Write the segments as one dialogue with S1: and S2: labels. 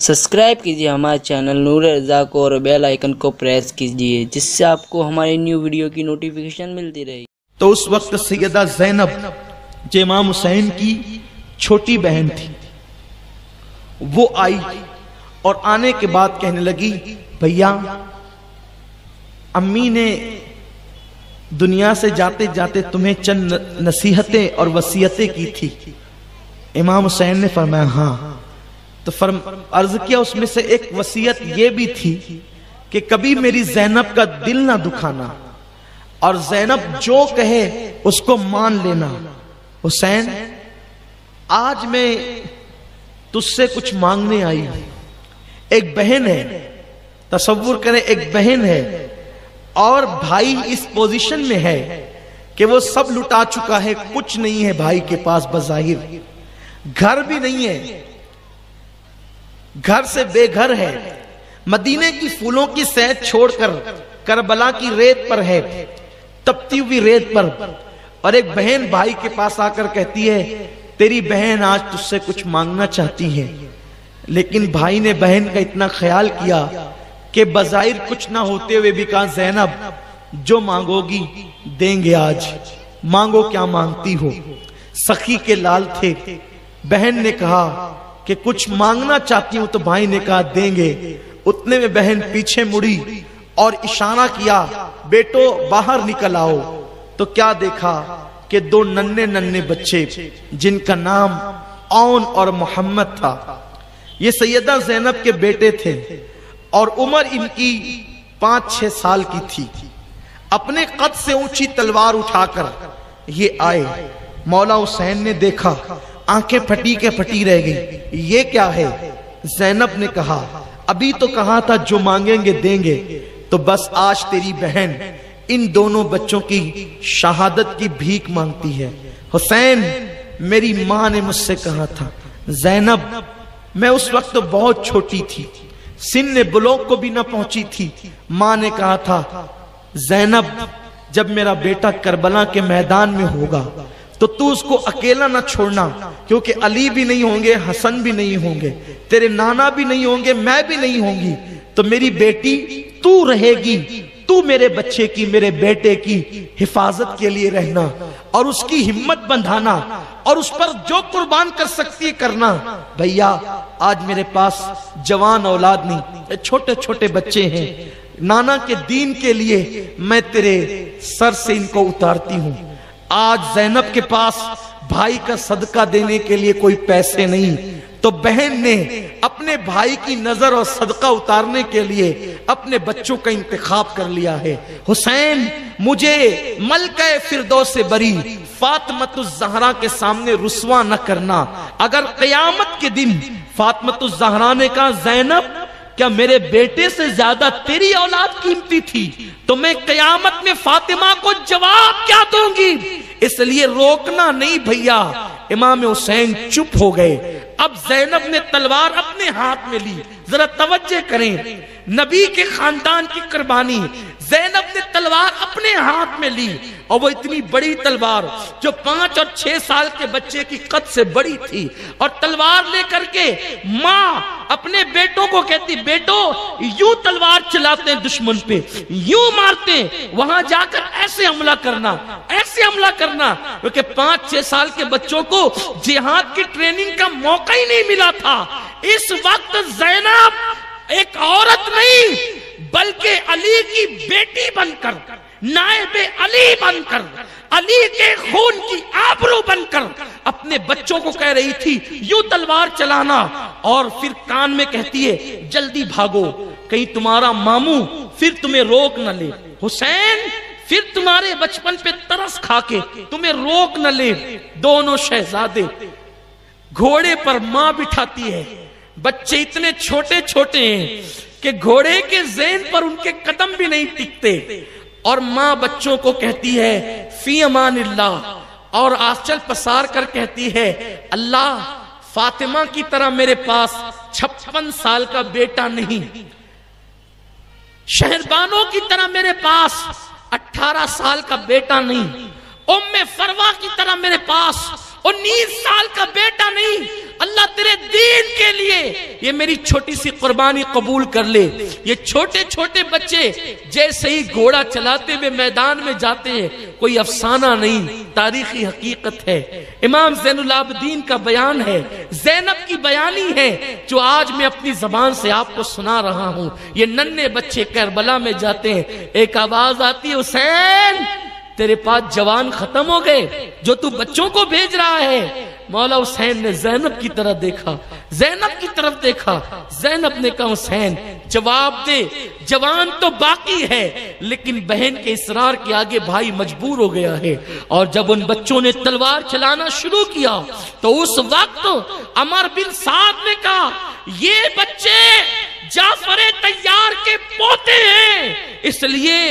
S1: Subscribe کیجیے ہمارے channel نور رضا کو اور بیل آئیکن کو پریس کیجیے جس سے آپ کو ہماری نیو ویڈیو کی نوٹیفیکیشن ملتی رہے۔
S2: تو اس وقت سیدہ زینب جو امام حسین کی چھوٹی بہن تھی وہ آئی اور آنے کے بعد کہنے لگی بھیا امی نے دنیا سے جاتے جاتے تمہیں چند نصیحتیں اور وصیتیں کی تھی۔ امام حسین نے فرمایا ہاں۔ تو عرض کیا اس میں سے ایک وصیت یہ بھی تھی کہ کبھی میری زینب کا دل نہ دکھانا اور زینب جو کہے اس کو مان لینا۔ حسین آج میں تجھ سے کچھ مانگنے آئی ہوں۔ ایک بہن ہے، تصور کریں ایک بہن ہے اور بھائی اس پوزیشن میں ہے کہ وہ سب لٹا چکا ہے، کچھ نہیں ہے بھائی کے پاس، بظاہر گھر بھی نہیں ہے، گھر سے بے گھر ہے، مدینے کی پھولوں کی صحت چھوڑ کر کربلا کی ریت پر ہے، تپتی ہوئی ریت پر۔ اور ایک بہن بھائی کے پاس آ کر کہتی ہے تیری بہن آج تجھ سے کچھ مانگنا چاہتی ہے۔ لیکن بھائی نے بہن کا اتنا خیال کیا کہ بظاہر کچھ نہ ہوتے ہوئے بھی کہا زینب جو مانگو گی دیں گے، آج مانگو کیا مانگتی ہو۔ سخی کے لال تھے، بہن نے کہا کہ کچھ مانگنا چاہتی ہوں، تو بھائی نے کہا دیں گے۔ اتنے میں بہن پیچھے مڑی اور اشارہ کیا بیٹو باہر نکل آؤ۔ تو کیا دیکھا کہ دو ننھے ننھے بچے جن کا نام اون اور محمد تھا، یہ سیدہ زینب کے بیٹے تھے اور عمر ان کی 5-6 سال کی تھی۔ اپنے قد سے اونچی تلوار اٹھا کر یہ آئے۔ مولا حسین نے دیکھا، آنکھیں پھٹی کے پھٹی رہ گئی، یہ کیا ہے؟ زینب نے کہا ابھی تو کہا تھا جو مانگیں گے دیں گے، تو بس آج تیری بہن ان دونوں بچوں کی شہادت کی بھیک مانگتی ہے۔ حسین میری ماں نے مجھ سے کہا تھا زینب، میں اس وقت بہت چھوٹی تھی، سن بلوغ کو بھی نہ پہنچی تھی، ماں نے کہا تھا زینب جب میرا بیٹا کربلا کے میدان میں ہوگا تو تو اس کو اکیلا نہ چھوڑنا، کیونکہ علی بھی نہیں ہوں گے، حسن بھی نہیں ہوں گے، تیرے نانا بھی نہیں ہوں گے، میں بھی نہیں ہوں گی، تو میری بیٹی تو رہے گی، تو میرے بچے کی، میرے بیٹے کی حفاظت کے لیے رہنا اور اس کی ہمت بندھانا اور اس پر جو قربان کر سکتی ہے کرنا۔ بھیا آج میرے پاس جوان اولاد نہیں، چھوٹے چھوٹے بچے ہیں، نانا کے دین کے لیے میں تیرے سر سے ان کو اتارتی ہوں۔ آج زینب کے پاس بھائی کا صدقہ دینے کے لیے کوئی پیسے نہیں، تو بہن نے اپنے بھائی کی نظر اور صدقہ اتارنے کے لیے اپنے بچوں کا انتخاب کر لیا ہے۔ حسین مجھے ملکہ فردوس بری فاطمۃ الزہرا کے سامنے رسوا نہ کرنا۔ اگر قیامت کے دن فاطمۃ الزہرا نے کہا زینب کیا میرے بیٹے سے زیادہ تیری اولاد قیمتی تھی، تو میں قیامت میں فاطمہ کو جواب کیا دوں گی؟ اس لیے روکنا نہیں بھیا۔ امام حسین چپ ہو گئے۔ اب زینب نے تلوار اپنے ہاتھ میں لی، ذرا توجہ کریں، نبی کے خاندان کی قربانی، زینب نے تلوار اپنے ہاتھ میں لی اور وہ اتنی بڑی تلوار جو 5 اور 6 سال کے بچے کی قد سے بڑی تھی، اور تلوار لے کر کے ماں اپنے بیٹوں کو کہتی بیٹو یوں تلوار چلاتے ہیں دشمن پہ، یوں مارتے ہیں، وہاں جا کر ایسے حملہ کرنا، ایسے حملہ کرنا، کیونکہ 5-6 سال کے بچوں کو جہاد کی ٹریننگ کا موقع ہی نہیں ملا تھا۔ اس وقت زینب ایک عورت نہیں بلکہ علی کی بیٹی بن کر، نائب علی بن کر، علی کے خون کی آبرو بن کر اپنے بچوں کو کہہ رہی تھی یوں تلوار چلانا، اور پھر کان میں کہتی ہے جلدی بھاگو کہیں تمہارا ماموں پھر تمہیں روک نہ لے، حسین پھر تمہارے بچپن پہ ترس کھا کے تمہیں روک نہ لے۔ دونوں شہزادے گھوڑے پر ماں بٹھاتی ہے، بچے اتنے چھوٹے چھوٹے ہیں کہ گھوڑے کے ذہن پر ان کے قدم بھی نہیں ٹکتے، اور ماں بچوں کو کہتی ہے فی امان اللہ، اور آنچل پسار کر کہتی ہے اللہ فاطمہ کی طرح میرے پاس 56 سال کا بیٹا نہیں، شہربانوں کی طرح میرے پاس 18 سال کا بیٹا نہیں، ام فروا کی طرح میرے پاس 19 سال کا بیٹا نہیں، اللہ تیرے دین کے لیے یہ میری چھوٹی سی قربانی قبول کر لے۔ یہ چھوٹے چھوٹے بچے جیسے ہی گھوڑا چلاتے ہوئے میدان میں جاتے ہیں، کوئی افسانہ نہیں، تاریخی حقیقت ہے۔ امام زین العابدین کا بیان ہے، زینب کی بیانی ہے جو آج میں اپنی زبان سے آپ کو سنا رہا ہوں۔ یہ ننھے بچے کربلا میں جاتے ہیں، ایک آواز آتی ہے، حسین تیرے پاس جوان ختم ہو گئے جو تو بچوں کو بھیج رہا ہے۔ مولا حسین نے زینب کی طرف دیکھا، زینب کی طرف دیکھا، زینب نے کہا حسین جواب دے، جوان تو باقی ہے، لیکن بہن کے اصرار کے آگے بھائی مجبور ہو گیا ہے۔ اور جب ان بچوں نے تلوار چلانا شروع کیا تو اس وقت عمر بن سعد نے کہا یہ بچے جعفر طیار کے پوتے ہیں، اس لیے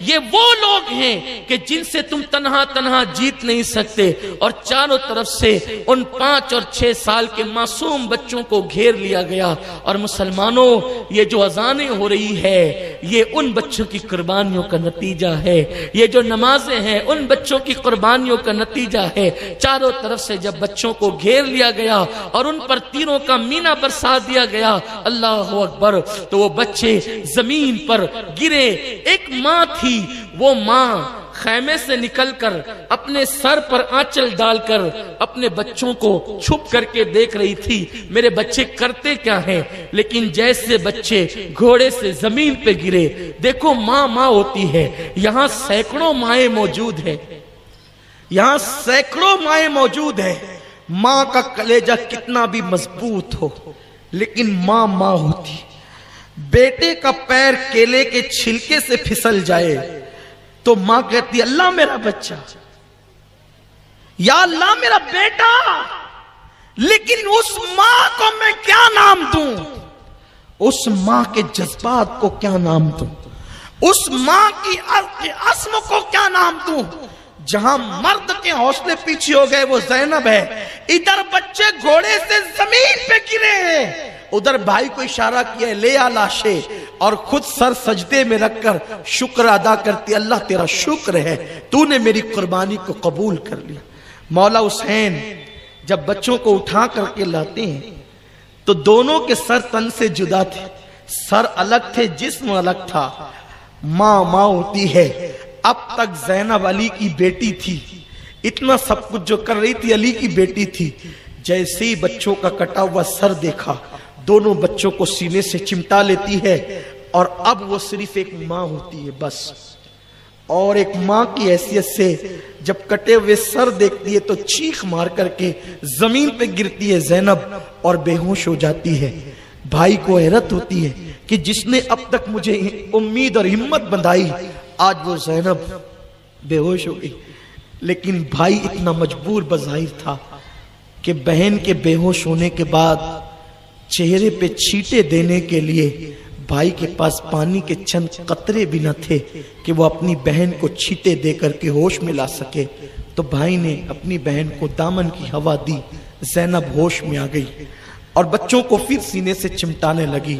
S2: یہ وہ لوگ ہیں کہ جن سے تم تنہا تنہا جیت نہیں سکتے۔ اور چاروں طرف سے ان 5 اور 6 سال کے معصوم بچوں کو گھیر لیا گیا۔ اور مسلمانوں، یہ جو اذانیں ہو رہی ہے یہ ان بچوں کی قربانیوں کا نتیجہ ہے، یہ جو نمازیں ہیں ان بچوں کی قربانیوں کا نتیجہ ہے۔ چاروں طرف سے جب بچوں کو گھیر لیا گیا اور ان پر تیروں کا مینہ برسا دیا گیا، اللہ اکبر، تو وہ بچے زمین پر گرے۔ ایک ماں تھی، وہ ماں خیمے سے نکل کر اپنے سر پر آنچل ڈال کر اپنے بچوں کو چھپ کر کے دیکھ رہی تھی میرے بچے کرتے کیا ہیں۔ لیکن جیسے بچے گھوڑے سے زمین پہ گرے، دیکھو ماں ماں ہوتی ہے، یہاں سینکڑوں مائیں موجود ہیں، یہاں سینکڑوں مائیں موجود ہیں۔ ماں کا کلیجہ کتنا بھی مضبوط ہو لیکن ماں ماں ہوتی۔ بیٹے کا پیر کیلے کے چھلکے سے پھسل جائے تو ماں کہتی اللہ میرا بچہ، یا اللہ میرا بیٹا، لیکن اس ماں کو میں کیا نام دوں؟ اس ماں کے جذبات کو کیا نام دوں؟ اس ماں کی عزم کو کیا نام دوں؟ جہاں مرد کے حوصلے پیچھے ہو گئے وہ زینب ہے، ادھر بچے گھوڑے سے زمین پہ گرے ہیں، ادھر بھائی کو اشارہ کیا ہے لے آ لاشے، اور خود سر سجدے میں رکھ کر شکر ادا کرتی اللہ تیرا شکر ہے تو نے میری قربانی کو قبول کر لیا۔ مولا حسین جب بچوں کو اٹھا کر کے لاتے ہیں تو دونوں کے سر تن سے جدا تھے، سر الگ تھے، جسم الگ تھا۔ ماں ماں ہوتی ہے۔ اب تک زینب علی کی بیٹی تھی، اتنا سب کچھ جو کر رہی تھی علی کی بیٹی تھی، جیسے ہی بچوں کا کٹا ہوا سر دیکھا دونوں بچوں کو سینے سے چمٹا لیتی ہے، اور اب وہ صرف ایک ماں ہوتی ہے بس۔ اور ایک ماں کی حیثیت سے جب کٹے ہوئے سر دیکھتی ہے تو چیخ مار کر کے زمین پہ گرتی ہے زینب اور بے ہوش ہو جاتی ہے۔ بھائی کو حیرت ہوتی ہے کہ جس نے اب تک مجھے امید اور ہمت بندھائی آج وہ زینب بے ہوش ہو گئی۔ لیکن بھائی اتنا مجبور بظاہر تھا کہ بہن کے بے ہوش ہونے کے بعد چہرے پہ چھینٹے دینے کے لیے بھائی کے پاس پانی کے چند قطرے بھی نہ تھے کہ وہ اپنی بہن کو چھینٹے دے کر کے ہوش میں لا سکے۔ تو بھائی نے اپنی بہن کو دامن کی ہوا دی، زینب ہوش میں آ گئی اور بچوں کو پھر سینے سے چمٹانے لگی۔